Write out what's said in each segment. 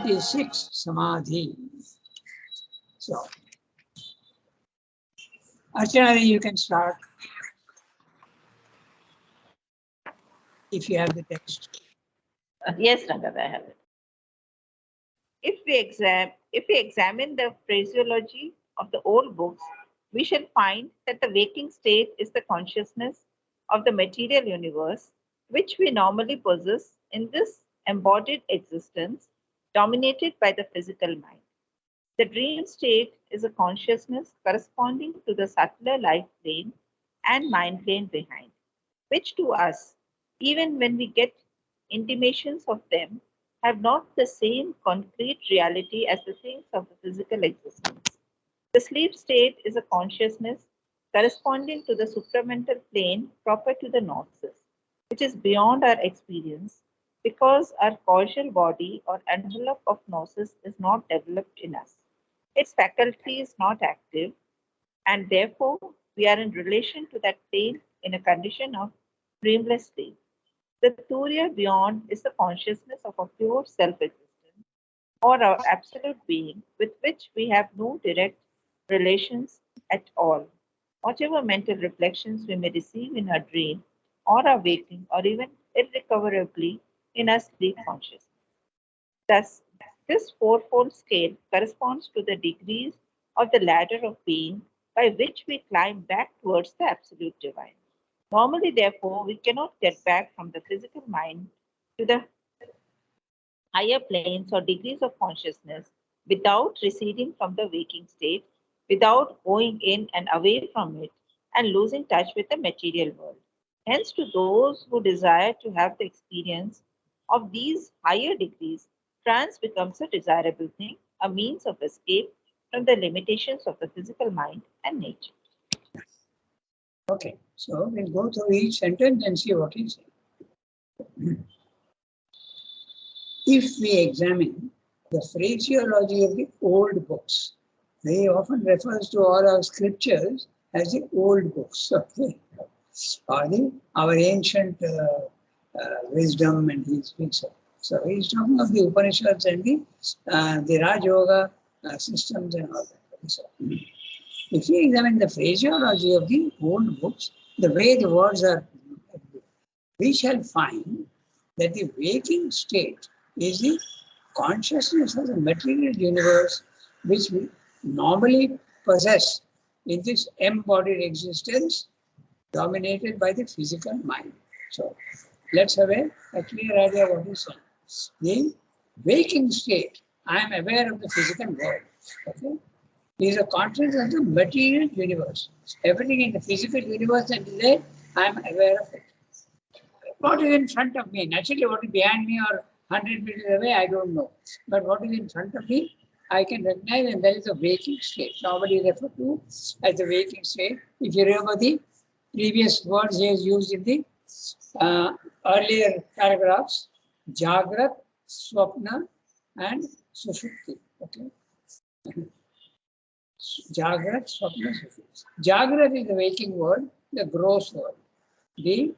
26, Samadhi. So, Archana, you can start if you have the text. Yes, Rangad, I have it. If we examine the phraseology of the old books, we shall find that the waking state is the consciousness of the material universe, which we normally possess in this embodied existence dominated by the physical mind. The dream state is a consciousness corresponding to the subtler life plane and mind plane behind, which to us, even when we get intimations of them, have not the same concrete reality as the things of the physical existence. The sleep state is a consciousness corresponding to the supramental plane proper to the gnosis, which is beyond our experience because our causal body or envelope of gnosis is not developed in us. Its faculty is not active, and therefore we are in relation to that plane in a condition of dreamless sleep. The Turiya beyond is the consciousness of a pure self existence or our absolute being with which we have no direct relations at all. Whatever mental reflections we may receive in our dream or our waking or even irrecoverably in our sleep consciousness. Thus, this fourfold scale corresponds to the degrees of the ladder of being by which we climb back towards the absolute divine. Normally, therefore, we cannot get back from the physical mind to the higher planes or degrees of consciousness without receding from the waking state, without going in and away from it, and losing touch with the material world. Hence, to those who desire to have the experience of these higher degrees, trance becomes a desirable thing, a means of escape from the limitations of the physical mind and nature. Okay, so we'll go through each sentence and see what is it. If we examine the phraseology of the old books, they often refers to all our scriptures as the old books, okay? Or our ancient wisdom and these things. So he's talking of the Upanishads and the Raj Yoga systems and all that. So, if we examine the phraseology of the old books, the way the words are, we shall find that the waking state is the consciousness of the material universe which we normally possess in this embodied existence dominated by the physical mind. So let's have a clear idea of what is saying. The waking state, I am aware of the physical world. Okay? Is a consciousness of the material universe. Everything in the physical universe and today, I am aware of it. What is in front of me? Naturally, what is behind me or 100 meters away, I don't know. But what is in front of me, I can recognize, and that is a waking state. Normally referred to as the waking state. If you remember the previous words he has used in the earlier paragraphs, Jagrat, Swapna, and Sushupti. Okay. Jagrat, Swapna, Sushupti. Jagrat is the waking world, the gross world. The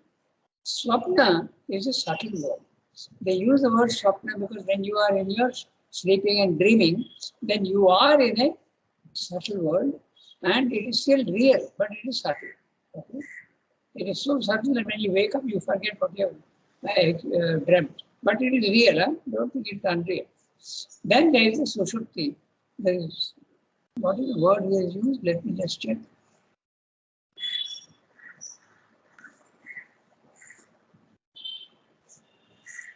Swapna is a subtle word. They use the word Swapna because when you are in your sleeping and dreaming, then you are in a subtle world and it is still real, but it is subtle. Okay? It is so subtle that when you wake up, you forget what you have dreamt. But it is real, huh? Don't think it's unreal. Then there is a Sushupti. There is, what is the word he has used? Let me just check.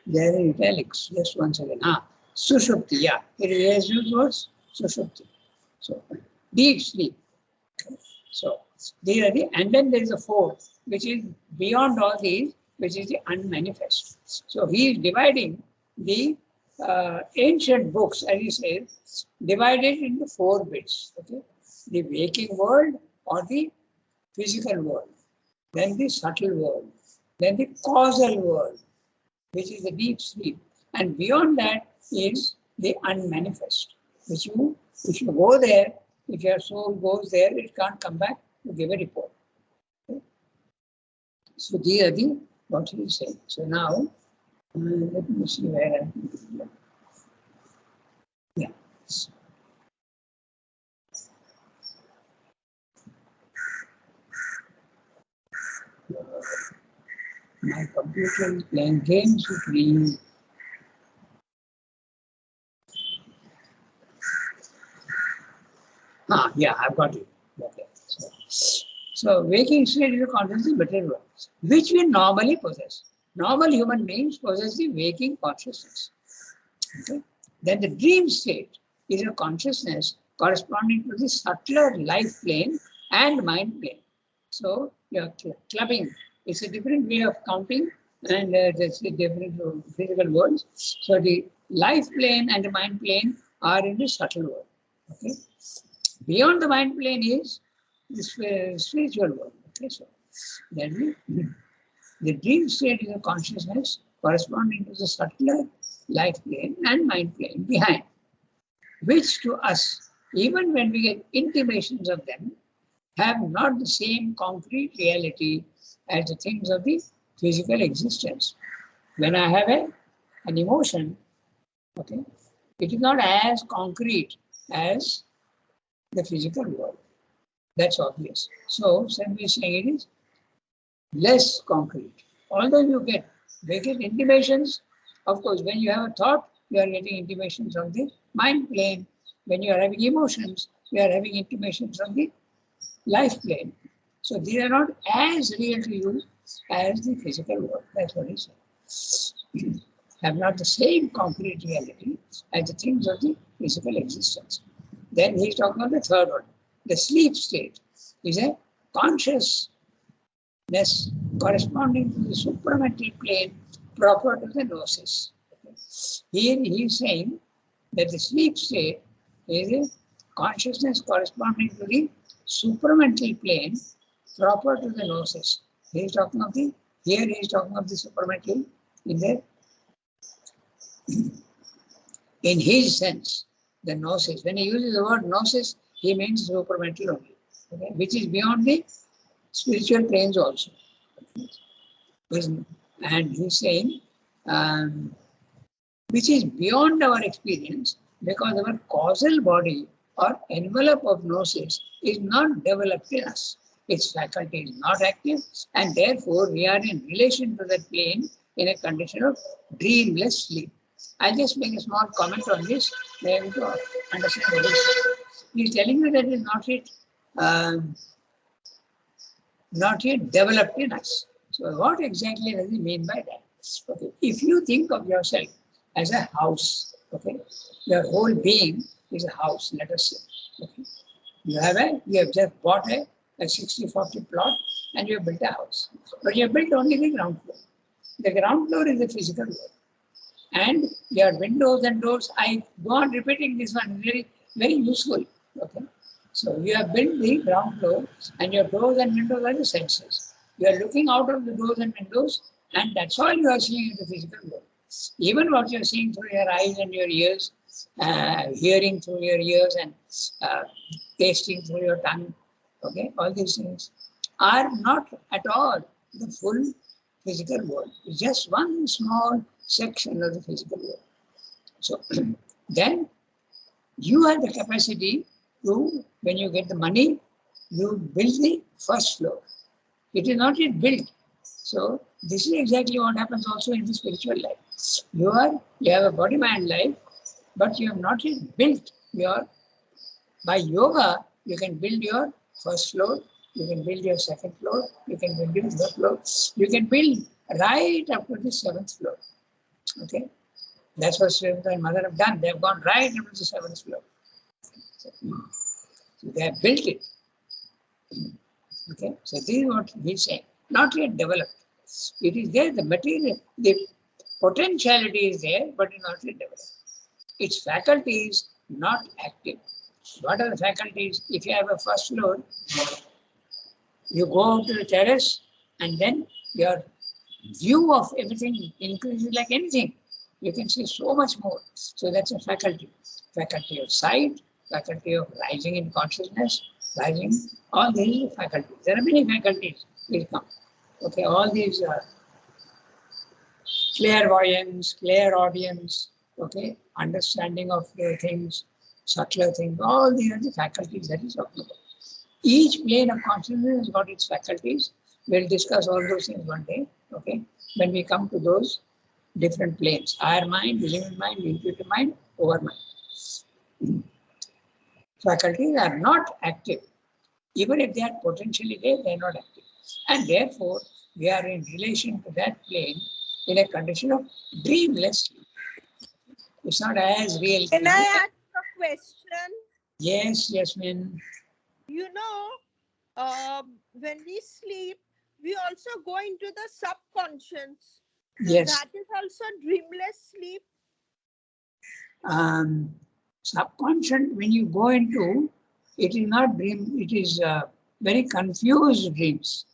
There in italics, just once again. Sushupti, yeah. It has used words, Sushupti. So, deep sleep. So, these are and then there is a fourth, which is beyond all these, which is the unmanifest. So, he is dividing the ancient books, as he says, divided into 4 bits. Okay? The waking world or the physical world, then the subtle world, then the causal world, which is the deep sleep. And beyond that is the unmanifest, which if you go there, if your soul goes there, it can't come back to give a report. Okay? So these are what he is saying. So now, let me see where I am. Yeah. My computer is playing games with me. Yeah, I've got it. Okay. So waking state is a consciousness material which we normally possess. Normal human beings possess the waking consciousness. Okay. Then the dream state is a consciousness corresponding to the subtler life plane and mind plane. So you're clubbing. It's a different way of counting, and there's a different physical worlds. So the life plane and the mind plane are in the subtle world. Okay. Beyond the mind plane is the spiritual world. Okay. So then the dream state is a consciousness corresponding to the subtler life plane and mind plane behind, which to us, even when we get intimations of them, have not the same concrete reality as the things of the physical existence. When I have an emotion, okay, it is not as concrete as the physical world. That's obvious. So, simply saying it is less concrete. Although you get intimations, of course, when you have a thought, you are getting intimations from the mind plane. When you are having emotions, you are having intimations from the life plane. So these are not as real to you as the physical world. That's what he said. Have not the same concrete reality as the things of the physical existence. Then he's talking about the third one. The sleep state is a consciousness corresponding to the supramental plane proper to the gnosis. Here he is saying that the sleep state is a consciousness corresponding to the supramental plane proper to the gnosis. He is talking of the, here he is talking of the supramental in the, in his sense, the gnosis. When he uses the word gnosis, he means supramental only, okay, which is beyond the spiritual planes also. And he's saying, which is beyond our experience because our causal body or envelope of gnosis is not developed in us. Its faculty is not active, and therefore we are in relation to that plane in a condition of dreamless sleep. I'll just make a small comment on this, maybe to understand what this. He's telling you that it is not yet developed in us. So what exactly does he mean by that? Okay, if you think of yourself as a house, okay, your whole being is a house, let us say. Okay. You have just bought a 60-40 plot and you have built a house. But you have built only the ground floor. The ground floor is the physical world. And your windows and doors, I go on repeating this one, very, very useful. Okay. So you have built the ground floor and your doors and windows are the senses. You are looking out of the doors and windows and that's all you are seeing in the physical world. Even what you are seeing through your eyes and your ears, hearing through your ears and tasting through your tongue, okay, all these things are not at all the full physical world. It's just one small section of the physical world. So then you have the capacity to, when you get the money, you build the first floor. It is not yet built. So this is exactly what happens also in the spiritual life. You have a body mind life, but you have not yet built your, by yoga, you can build your first floor, you can build your second floor, you can build your third floor, you can build right up to the 7th floor. Okay, that's what Srivata and Mother have done. They have gone right up to the 7th floor. So they have built it. Okay, so this is what he's saying. Not yet developed. It is there, the material, the potentiality is there, but it is not yet developed. Its faculty is not active. What are the faculties? If you have a first floor, you go out to the terrace and then your view of everything increases like anything. You can see so much more. So that's a faculty. Faculty of sight, faculty of rising in consciousness, rising, all these faculties. There are many faculties will come. Okay, all these clairvoyance, clairaudience, okay, understanding of the things, subtler things, all these are the faculties that is talking about. Each plane of consciousness has got its faculties. We'll discuss all those things one day, okay, when we come to those different planes: higher mind, living mind, intuitive mind, overmind. Faculties are not active. Even if they are potentially there, they are not active. And therefore, we are in relation to that plane in a condition of dreamless sleep. It's not as real. Can I ask a question? Yes, Yasmin. You know, when we sleep, we also go into the subconscious. So Yes. that is also dreamless sleep. Subconscious, when you go into, it is not dream, it is very confused dreams.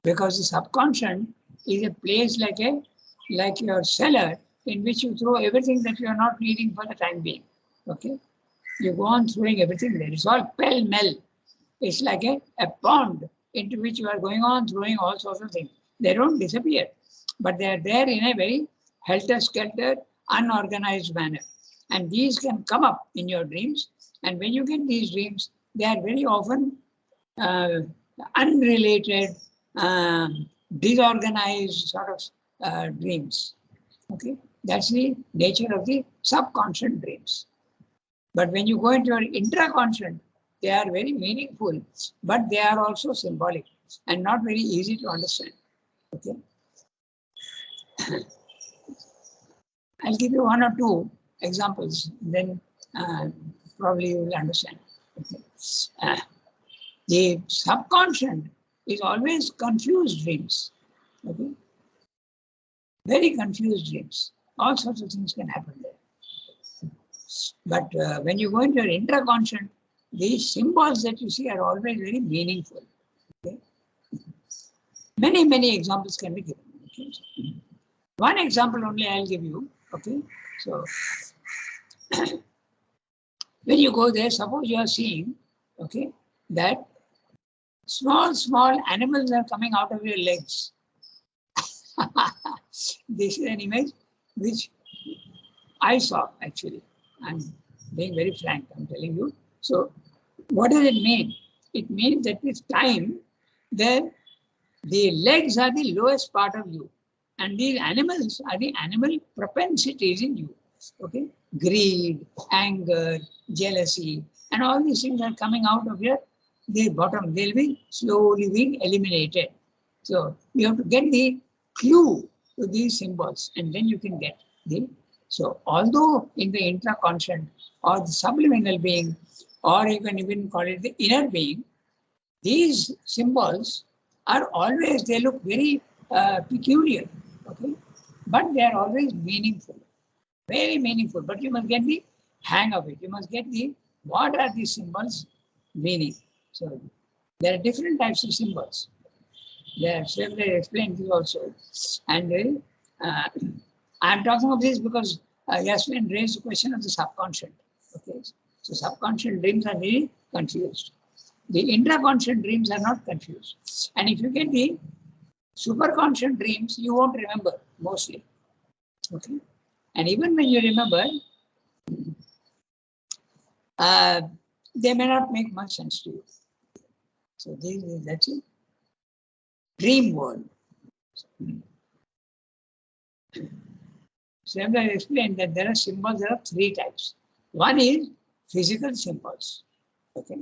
Because the subconscious is a place like your cellar in which you throw everything that you are not needing for the time being. Okay? You go on throwing everything there. It's all pell-mell. It's like a pond into which you are going on throwing all sorts of things. They don't disappear, but they are there in a very helter-skelter, unorganized manner. And these can come up in your dreams. And when you get these dreams, they are very often unrelated, disorganized sort of dreams. Okay, that's the nature of the subconscious dreams. But when you go into your intraconscious, they are very meaningful, but they are also symbolic and not very easy to understand. Okay, I'll give you one or two examples, then probably you will understand. Okay. The subconscious is always confused dreams. Okay? Very confused dreams. All sorts of things can happen there. But when you go into your intraconscious, these symbols that you see are always very meaningful. Okay? Many, many examples can be given. Okay? One example only I'll give you. Okay, so when you go there, suppose you are seeing, okay, that small animals are coming out of your legs. This is an image which I saw actually. I'm being very frank, I'm telling you. So what does it mean? It means that with time, the legs are the lowest part of you. And these animals are the animal propensities in you. Okay? Greed, anger, jealousy, and all these things are coming out of the bottom. They'll be slowly being eliminated. So you have to get the clue to these symbols, and then you can get the. So although in the intraconscious or the subliminal being, or you can even call it the inner being, these symbols are always, they look very peculiar, okay? But they are always meaningful, very meaningful. But you must get the hang of it. You must get the, what are these symbols meaning? So there are different types of symbols. They are several explained this also. And I'm talking of this because Yasmin raised the question of the subconscious. Okay, so subconscious dreams are very confused. The intraconscious dreams are not confused. And if you get the superconscious dreams, you won't remember mostly. Okay, and even when you remember, they may not make much sense to you. So that's it. Dream world. So I explained that there are symbols, there are three types. One is physical symbols. Okay.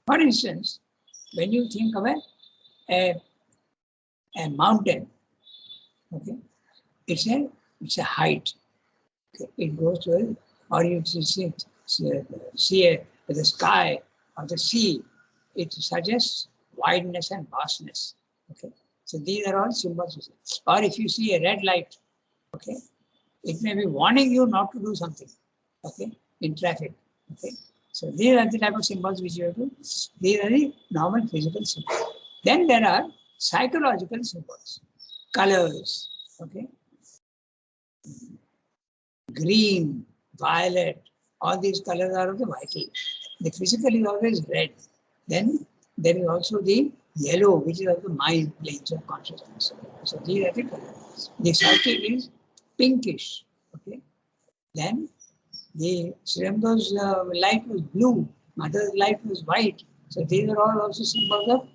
For instance, when you think of a mountain, okay, it's a height. Okay. It goes to, or you see the sky or the sea, it suggests wideness and vastness. Okay, so these are all symbols. Or if you see a red light, okay, it may be warning you not to do something, okay, in traffic. Okay, so these are the type of symbols which you have to. These are the normal physical symbols. Then there are psychological symbols, colors. Okay, green, violet, all these colors are of the vital. The physical is always red. Then there is also the yellow, which is of the mind planes of consciousness. So these are the colors. The psychic is pinkish. Okay. Then the Srimdo's light was blue, mother's light was white. So these are all also symbols of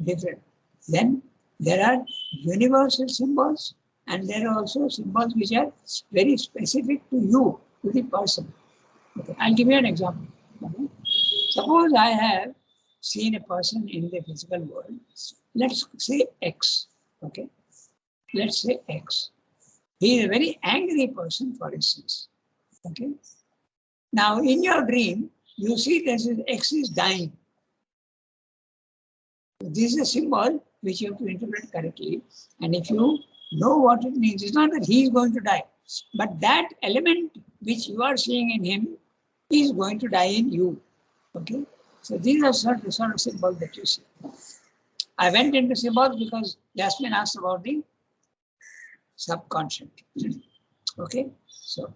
different. Then there are universal symbols, and there are also symbols which are very specific to you, to the person. Okay. I'll give you an example. Okay. Suppose I have seen a person in the physical world. Let's say X. Okay. Let's say X. He is a very angry person, for instance. Okay. Now, in your dream, you see that X is dying. This is a symbol which you have to interpret correctly. And if you know what it means, it's not that he is going to die, but that element which you are seeing in him is going to die in you. Okay. So these are sort of symbols that you see. I went into symbols because Jasmine asked about the subconscious. Okay. So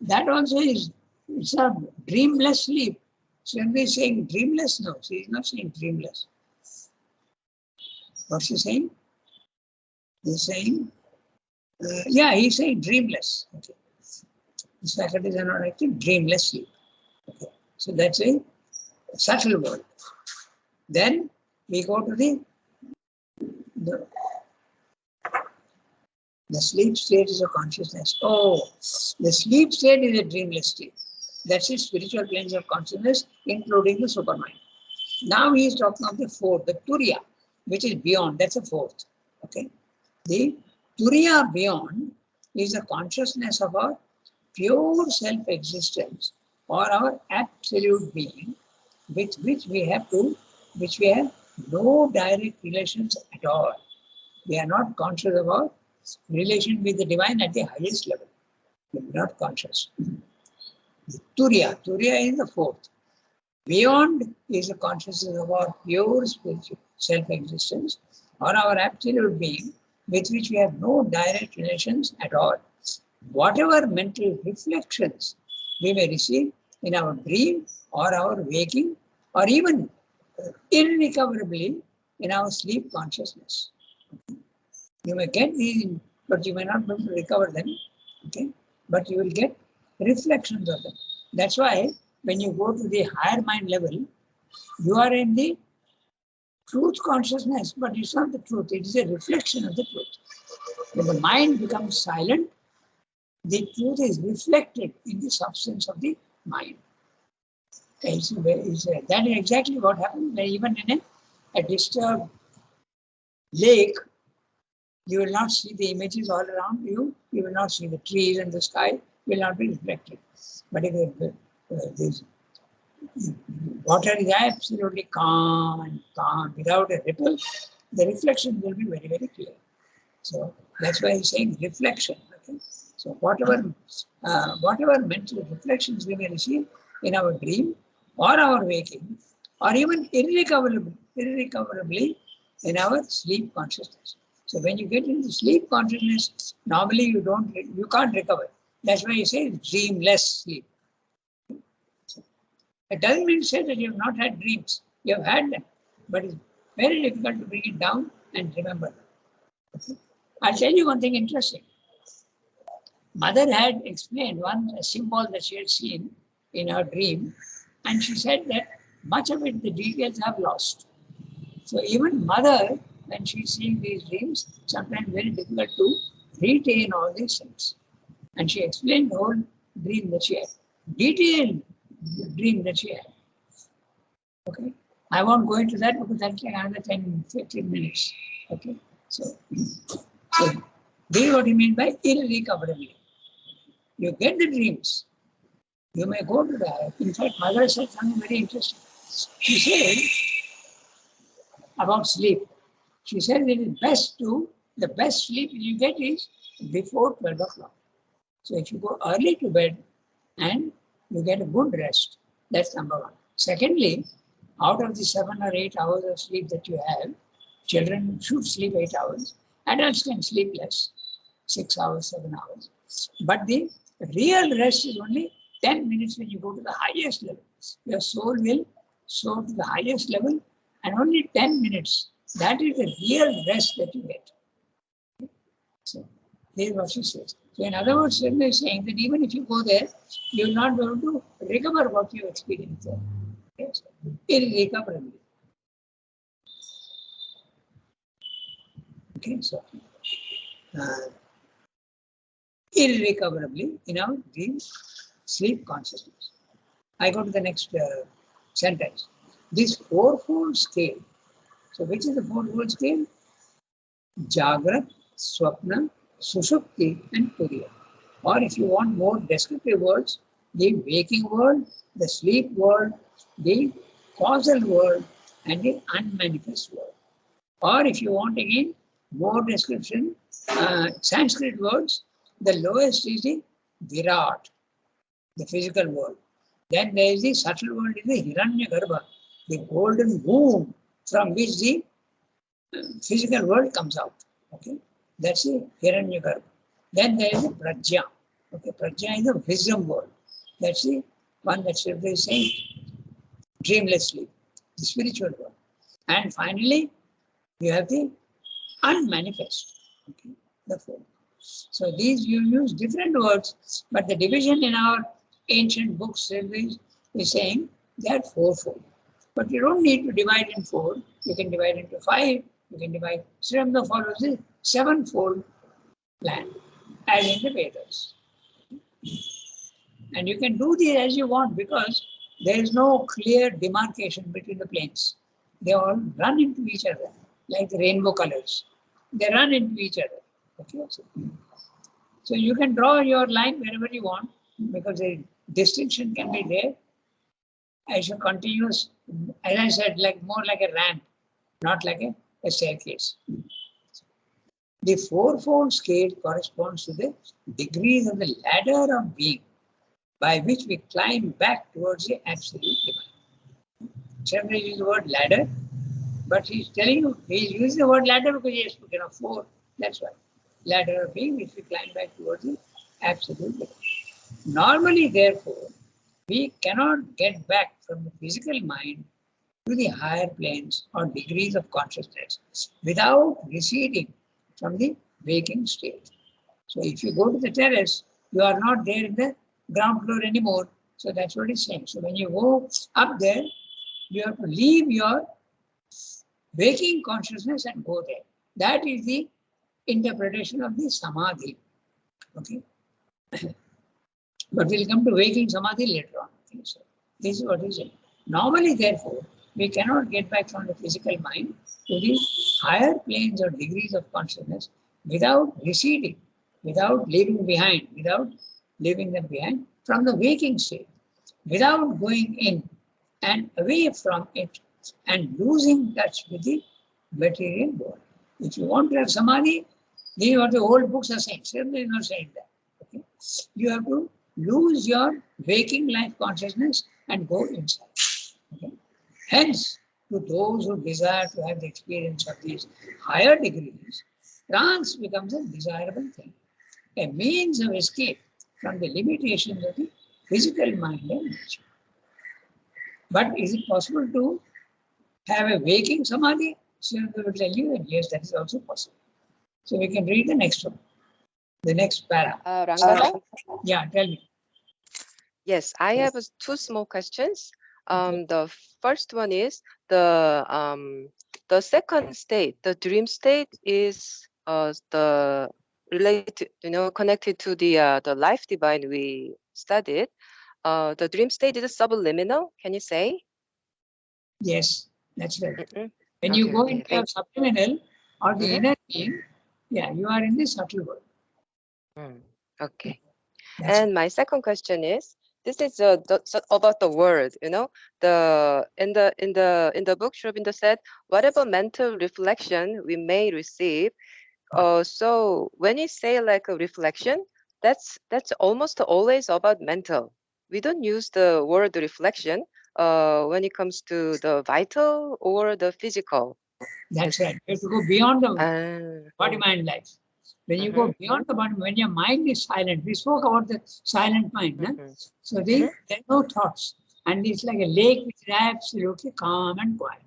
that also is, it's a dreamless sleep. So when we saying dreamless, no, she is not saying dreamless. What's she saying? He's saying, yeah, he's saying dreamless. Okay. His faculties are not active, dreamless sleep. Okay. So that's a subtle word. Then we go to the sleep state is a consciousness. Oh, the sleep state is a dreamless state. That's it, spiritual planes of consciousness, including the supermind. Now he is talking of the fourth, the Turiya, which is beyond. That's a fourth. Okay. The Turiya beyond is the consciousness of our pure self-existence or our absolute being, with which we have no direct relations at all. We are not conscious of our relation with the divine at the highest level. We are not conscious. Turiya is the fourth. Beyond is the consciousness of our pure spiritual self-existence or our absolute being, with which we have no direct relations at all. Whatever mental reflections we may receive in our dream or our waking, or even irrecoverably in our sleep consciousness. You may get these, but you may not be able to recover them. Okay, but you will get reflections of them. That's why when you go to the higher mind level, you are in the truth consciousness, but it's not the truth. It is a reflection of the truth. When the mind becomes silent, the truth is reflected in the substance of the mind. Okay, so that is exactly what happens. Even in a disturbed lake, you will not see the images all around you. You will not see the trees and the sky will not be reflected. But if this water is absolutely calm, without a ripple, the reflection will be very, very clear. So that's why he's saying reflection. Okay? So whatever mental reflections we may receive in our dream or our waking, or even irrecoverably in our sleep consciousness. So when you get into sleep consciousness, normally you can't recover. That's why he says dreamless sleep. So it doesn't mean to say that you have not had dreams. You have had them, but it's very difficult to bring it down and remember them. Okay? I'll tell you one thing interesting. Mother had explained one symbol that she had seen in her dream, and she said that much of it, the details have lost. So even mother, when she's seeing these dreams, sometimes very difficult to retain all these things. And she explained the whole dream that she had, detailed dream that she had. Okay, I won't go into that because that's like another 10-15 minutes. Okay, so this is what you mean by irrecoverably. You get the dreams. You may go to that. In fact, mother said something very interesting. She said about sleep. She said it is the best sleep you get is before 12 o'clock. So if you go early to bed and you get a good rest, that's number one. Secondly, out of the 7 or 8 hours of sleep that you have, children should sleep 8 hours. Adults can sleep less, 6 hours, 7 hours. But the real rest is only 10 minutes when you go to the highest level. Your soul will soar to the highest level, and only 10 minutes. That is the real rest that you get. So This is what she says. So in other words, Sridhar is saying that even if you go there, you will not be able to recover what you experienced there. Yes. Irrecoverably. Okay, so irrecoverably in our dream sleep consciousness. I go to the next sentence. This fourfold scale. So which is the fourfold scale? Jagrat, Swapna, Sushupti, and Turiya. Or if you want more descriptive words, the waking world, the sleep world, the causal world, and the unmanifest world. Or if you want again more description, Sanskrit words, the lowest is the Virat, the physical world. Then there is the subtle world, is the Hiranyagarbha, the golden womb from which the physical world comes out. Okay, that's the Hiranyagarbha. Then there is the Prajna. Okay, Prajna is the wisdom world. That's the one that Shiva is saying, dreamless sleep, the spiritual world. And finally, you have the unmanifest. Okay, the four. So these you use different words, but the division in our ancient books is saying they are fourfold. But you don't need to divide in four. You can divide into five. You can divide. Srimda follows the sevenfold plan, as in the Vedas. And you can do this as you want because there is no clear demarcation between the planes. They all run into each other like the rainbow colors. They run into each other. Okay. So you can draw your line wherever you want because the distinction can be there as you continue, as I said, like more like a ramp, not like a staircase. The fourfold scale corresponds to the degrees of the ladder of being by which we climb back towards the absolute divine. Chandra uses the word ladder, but he's telling you, he's using the word ladder because he has spoken of four. That's why. Ladder of being which we climb back towards the absolute divine. Normally, therefore, we cannot get back from the physical mind to the higher planes or degrees of consciousness without receding from the waking state. So if you go to the terrace, you are not there in the ground floor anymore. So that's what it's saying. So when you go up there, you have to leave your waking consciousness and go there. That is the interpretation of the samadhi. Okay. But we'll come to waking samadhi later on. Okay, so this is what he's saying. Normally, therefore, we cannot get back from the physical mind to the higher planes or degrees of consciousness without receding, without leaving behind, without leaving them behind from the waking state, without going in and away from it and losing touch with the material world. If you want to have samadhi, this is what the old books are saying. Certainly is not saying that. Okay? You have to lose your waking life consciousness and go inside. Okay? Hence, to those who desire to have the experience of these higher degrees, trance becomes a desirable thing, a means of escape from the limitations of the physical mind and nature. But is it possible to have a waking samadhi? So we will tell you that yes, that is also possible. So we can read the next one, the next para. Ranga? Yeah, tell me. Yes, I have two small questions. The first one is the second state, the dream state, is the related, connected to the life divine we studied. The dream state is subliminal. Can you say? Yes, that's right. Mm-mm. When Okay, you go okay, into a subliminal or the Mhm. inner being, yeah, you are in the subtle world. Okay. That's And my second question is, this is about the word. In the book, Sri Aurobindo said, whatever mental reflection we may receive. So when you say like a reflection, that's almost always about mental. We don't use the word reflection when it comes to the vital or the physical. That's right. You have to go beyond the Ah, body-mind life. When you go beyond the body, when your mind is silent, we spoke about the silent mind. So there are no thoughts. And it's like a lake which is absolutely calm and quiet.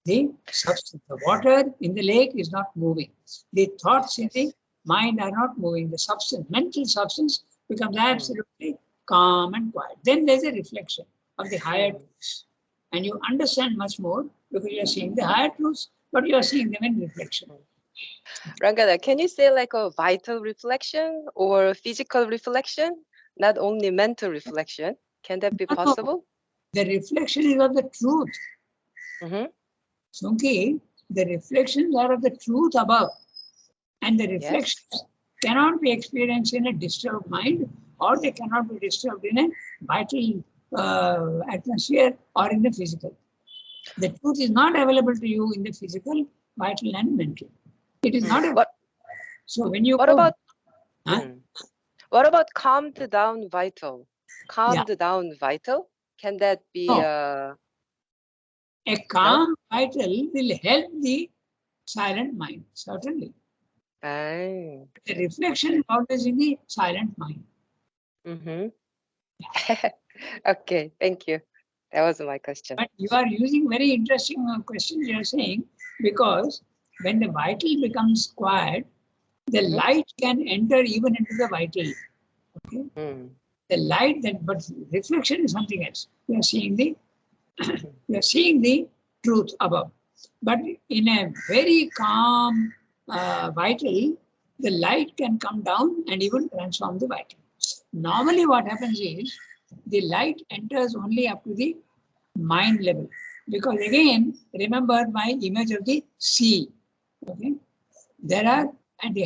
The substance, the water in the lake is not moving. The thoughts in the mind are not moving. The substance, mental substance becomes absolutely calm and quiet. Then there's a reflection of the higher truths. And you understand much more because you're seeing the higher truths, but you're seeing them in reflection. Rangada, can you say like a vital reflection or physical reflection, not only mental reflection? Can that be No, possible? the reflection is of the truth. Mm-hmm. Sunki, the reflections are of the truth above. And the reflections cannot be experienced in a disturbed mind, or they cannot be disturbed in a vital atmosphere or in the physical. The truth is not available to you in the physical, vital, and mental. It is not available. So when you What go, about huh? what about calmed down vital? Calmed down vital? Can that be a calm vital will help the silent mind, certainly. Oh. The reflection is always in the silent mind. Mm-hmm. Okay, thank you. That was my question. But you are using very interesting questions you are saying, because when the vital becomes quiet, the light can enter even into the vital. Okay? The light that, but reflection is something else. We are seeing the truth above. But in a very calm vital, the light can come down and even transform the vital. Normally what happens is the light enters only up to the mind level. Because again, remember my image of the sea. Okay? There are, and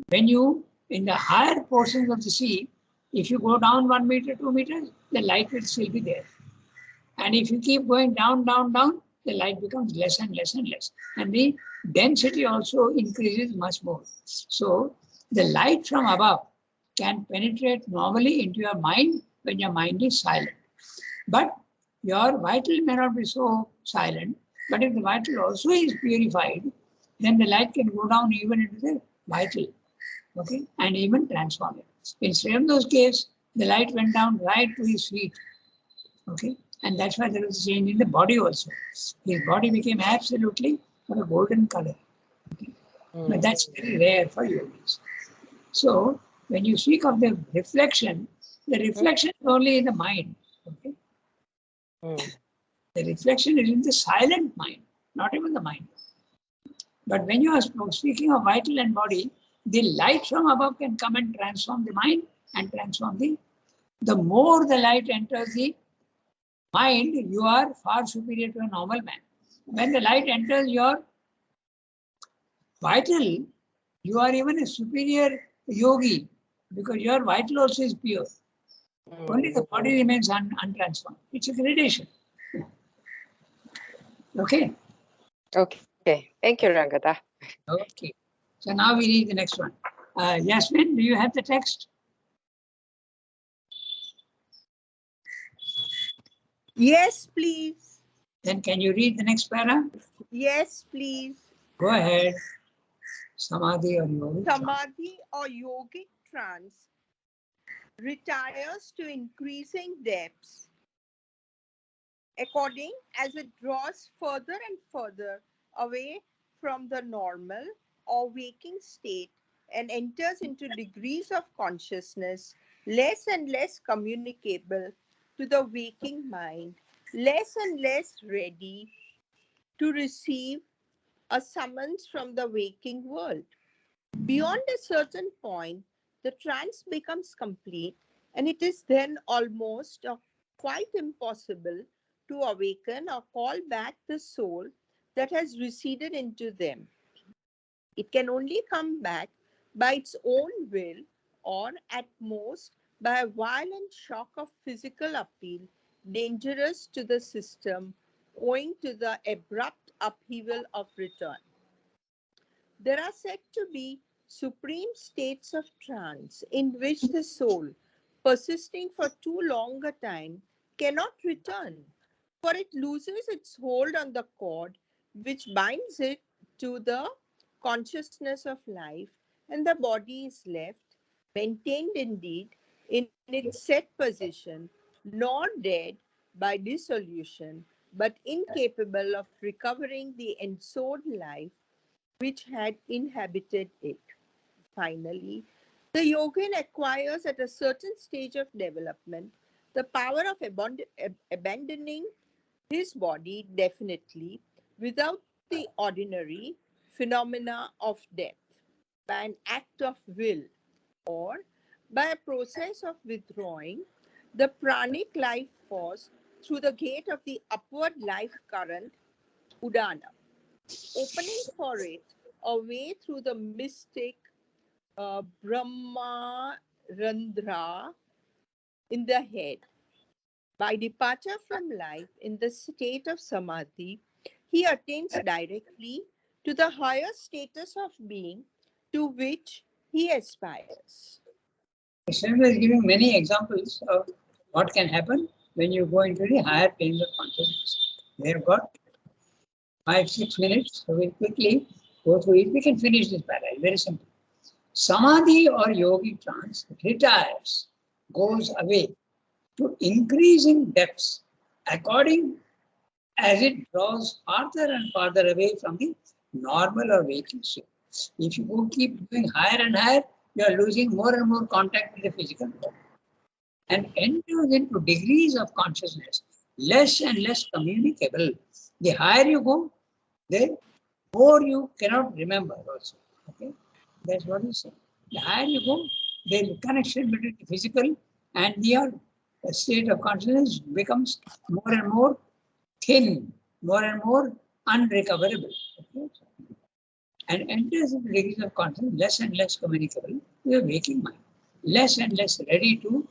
when you, in the higher portions of the sea, if you go down 1 meter, 2 meters, the light will still be there. And if you keep going down, down, down, the light becomes less and less and less. And the density also increases much more. So the light from above can penetrate normally into your mind when your mind is silent. But your vital may not be so silent, but if the vital also is purified, then the light can go down even into the vital, okay, and even transform it. In Sriyamdo's case, the light went down right to his feet, okay, and that's why there was a change in the body also. His body became absolutely of a golden color, okay? But that's very rare for yogis. So when you speak of the reflection is only in the mind, okay? The reflection is in the silent mind, not even the mind. But when you are speaking of vital and body, the light from above can come and transform the mind and transform the more the light enters the mind, you are far superior to a normal man. When the light enters your vital, you are even a superior yogi because your vital also is pure. Only the body remains untransformed. It's a gradation. Okay. Okay. Thank you, Rangada. Okay. So now we read the next one. Yasmin, do you have the text? Yes, please. Then can you read the next para? Yes, please. Go ahead. Samadhi or yogic. Samadhi or yogic trance retires to increasing depths according as it draws further and further away from the normal or waking state and enters into degrees of consciousness less and less communicable to the waking mind, less and less ready to receive a summons from the waking world. Beyond a certain point, the trance becomes complete, and it is then almost or quite impossible to awaken or call back the soul that has receded into them. It can only come back by its own will or at most by a violent shock of physical appeal, dangerous to the system owing to the abrupt upheaval of return. There are said to be supreme states of trance in which the soul, persisting for too long a time, cannot return, for it loses its hold on the cord which binds it to the consciousness of life, and the body is left, maintained indeed, in its set position, nor dead by dissolution, but incapable of recovering the ensouled life which had inhabited it. finally, the yogin acquires at a certain stage of development the power of abandoning his body definitely without the ordinary phenomena of death by an act of will or by a process of withdrawing the pranic life force through the gate of the upward life current Udana, opening for it a way through the mystic Brahma Randhra in the head. By departure from life in the state of Samadhi, he attains directly to the higher status of being to which he aspires. Krishna is giving many examples of what can happen when you go into the higher planes of consciousness. We have got 5-6 minutes, so we'll quickly go through it. We can finish this paragraph. Very simple. Samadhi or yogic trance retires, goes away to increasing depths according as it draws farther and farther away from the normal or waking state. If you keep going higher and higher, you are losing more and more contact with the physical world and enters into degrees of consciousness less and less communicable. The higher you go, the more you cannot remember also. Okay, that's what he's saying. The higher you go, the connection between the physical and the state of consciousness becomes more and more thin, more and more unrecoverable. Okay? And enters into degrees of consciousness less and less communicable to a waking mind, less and less ready to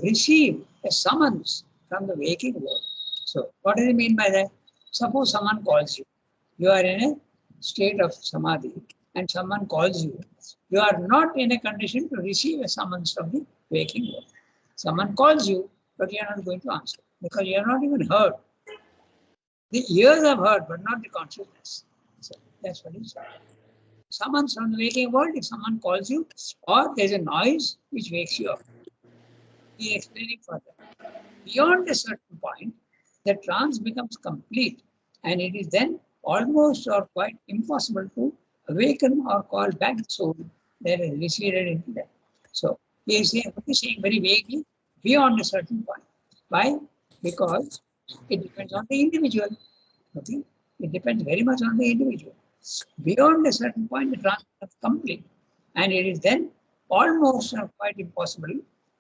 receive a summons from the waking world. So, what do you mean by that? Suppose someone calls you. You are in a state of samadhi and someone calls you. You are not in a condition to receive a summons from the waking world. Someone calls you, but you are not going to answer because you are not even heard. The ears have heard, but not the consciousness. So that's what he's saying. Summons from the waking world, if someone calls you, or there's a noise which wakes you up. He explaining further. Beyond a certain point, the trance becomes complete, and it is then almost or quite impossible to awaken or call back the soul that is receded into that. So he is saying very vaguely, beyond a certain point. Why? Because it depends on the individual. Okay? It depends very much on the individual. Beyond a certain point, the trance becomes complete, and it is then almost or quite impossible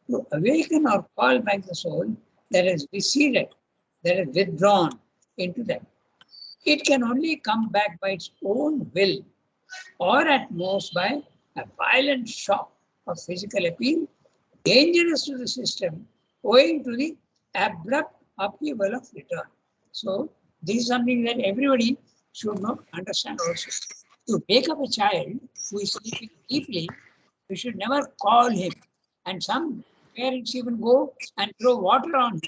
to awaken or call back the soul that has receded, that has withdrawn into that. It can only come back by its own will, or at most by a violent shock of physical appeal, dangerous to the system, owing to the abrupt upheaval of return. So, this is something that everybody should not understand also. To wake up a child who is sleeping deeply, you should never call him. And some parents even go and throw water on him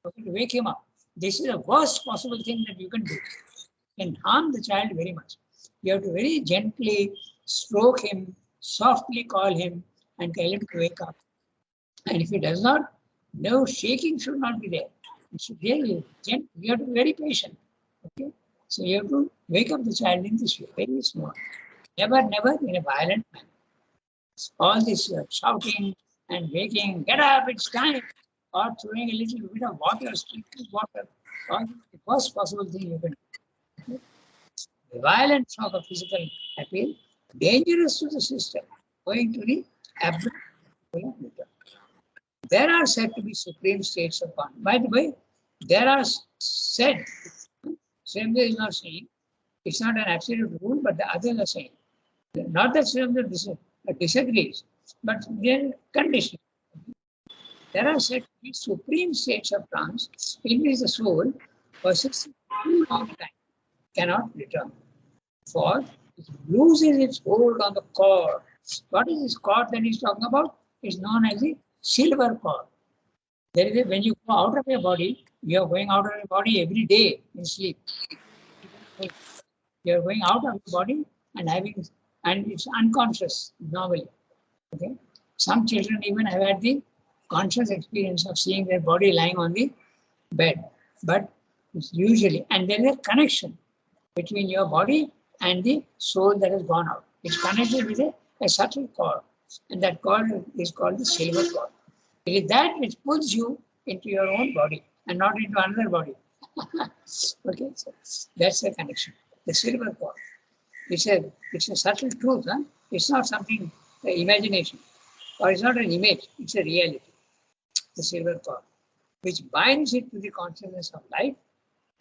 to wake him up. This is the worst possible thing that you can do. It can harm the child very much. You have to very gently stroke him, softly call him, and tell him to wake up. And if he does not, no shaking should not be there. It should really gentle. You have to be very patient. Okay? So you have to wake up the child in this way, very small. Never in a violent manner. All this shouting and waking, get up, it's time, or throwing a little bit of water, sprinkling water, all the worst possible thing you can do. Okay? The violent shock of physical appeal, dangerous to the system, owing to the abrupt return. There are said to be supreme states of consciousness. By the way, there are said, Srimad is not saying, it's not an absolute rule, but the others are saying. Not that Srimad disagrees, but they are conditioned. There are said to be supreme states of trance in which the soul persists too long time, cannot return. For it loses its hold on the cord. What is this cord that he's talking about? It's known as the silver cord. There is when you go out of your body, you are going out of your body every day in sleep. You are going out of your body and it's unconscious normally. Okay. Some children even have had the conscious experience of seeing their body lying on the bed, but it's usually, and there is a connection between your body and the soul that has gone out. It's connected with a a subtle cord, and that cord is called the silver cord. It is that which pulls you into your own body and not into another body. Okay, so that's the connection. The silver cord. It's a subtle truth. Huh? It's not something imagination, or it's not an image. It's a reality. The silver cord, which binds it to the consciousness of life,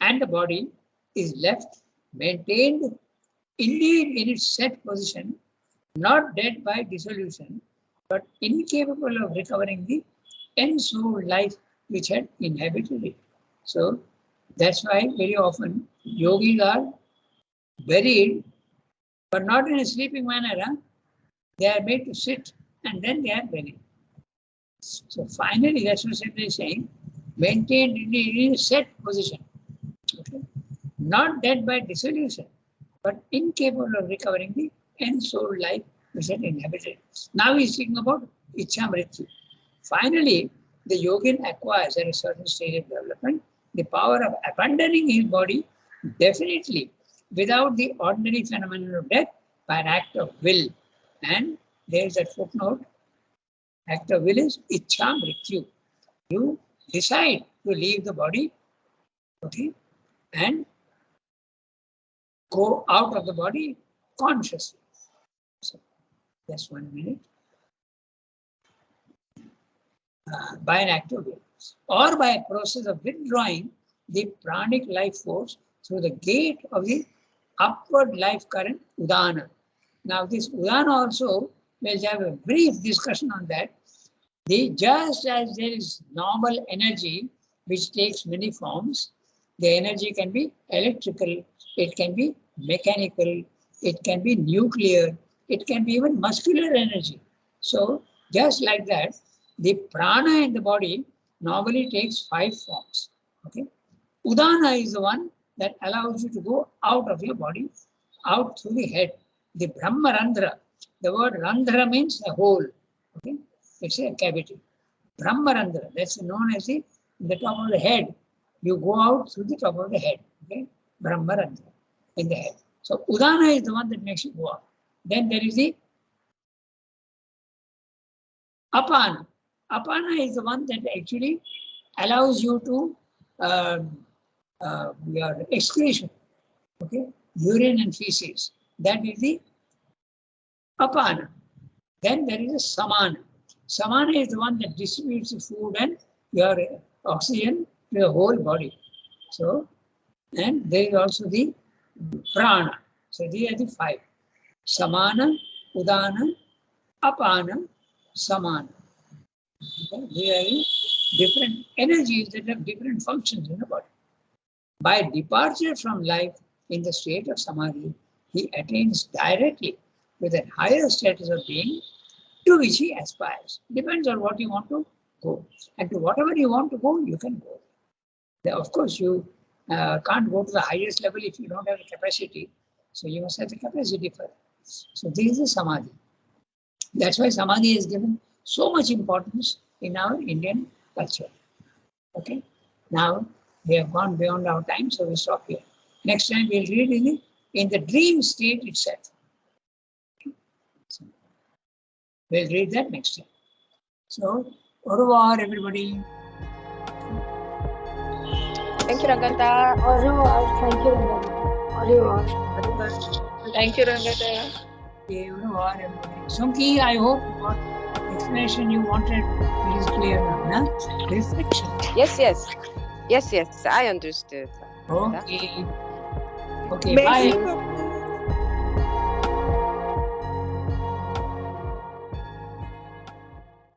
and the body is left maintained indeed in its set position, not dead by dissolution, but incapable of recovering the ensouled life which had inhabited it. So that's why very often yogis are buried, but not in a sleeping manner. Huh? They are made to sit and then they are buried. So finally, that's what Siddha is saying, maintained in a set position. Okay? Not dead by dissolution, but incapable of recovering the ensouled life which had inhabited. Now he's speaking about Ichha Mrityu. Finally, the yogin acquires at a certain stage of development the power of abandoning his body definitely without the ordinary phenomenon of death by an act of will. And there is that footnote, act of will is Ichha Mrityu. You decide to leave the body, okay, and go out of the body consciously. So, just 1 minute. By an act of will, or by a process of withdrawing the pranic life force through the gate of the upward life current, Udana. Now, this Udana also, we'll have a brief discussion on that. Just as there is normal energy which takes many forms, the energy can be electrical, it can be mechanical, it can be nuclear, it can be even muscular energy. So, just like that, the prana in the body normally takes 5 forms. Okay, Udana is the one that allows you to go out of your body, out through the head. The Brahmarandhra, the word Randhra means a hole. Okay, it's a cavity. Brahmarandhra, that's known as the top of the head. You go out through the top of the head. Okay, Brahmarandhra in the head. So Udana is the one that makes you go out. Then there is the Apana. Apana is the one that actually allows you to your excretion, okay, urine and feces. That is the Apana. Then there is a Samana. Samana is the one that distributes the food and your oxygen to the whole body. So, and there is also the Prana. So these are the 5. Samana, Udana, Apana, Samana. Okay. These are the different energies that have different functions in the body. By departure from life in the state of Samadhi, he attains directly with a higher status of being to which he aspires. Depends on what you want to go. And to whatever you want to go, you can go. Now, of course, you can't go to the highest level if you don't have the capacity. So you must have the capacity for that. So this is the Samadhi. That's why Samadhi is given so much importance in our Indian culture. Okay. Now we have gone beyond our time, so we stop here. Next time we'll read in the dream state itself. Okay. So we'll read that next time. So, au revoir, everybody. Thank you, Rangata. Au revoir. Thank you, Rangata. Au revoir. Thank you, Rangata. Okay, au revoir, everybody. Sunki, I hope what explanation you wanted is clear now. Huh? Reflection. Yes, I understood. Okay. Okay, Merci bye. beaucoup.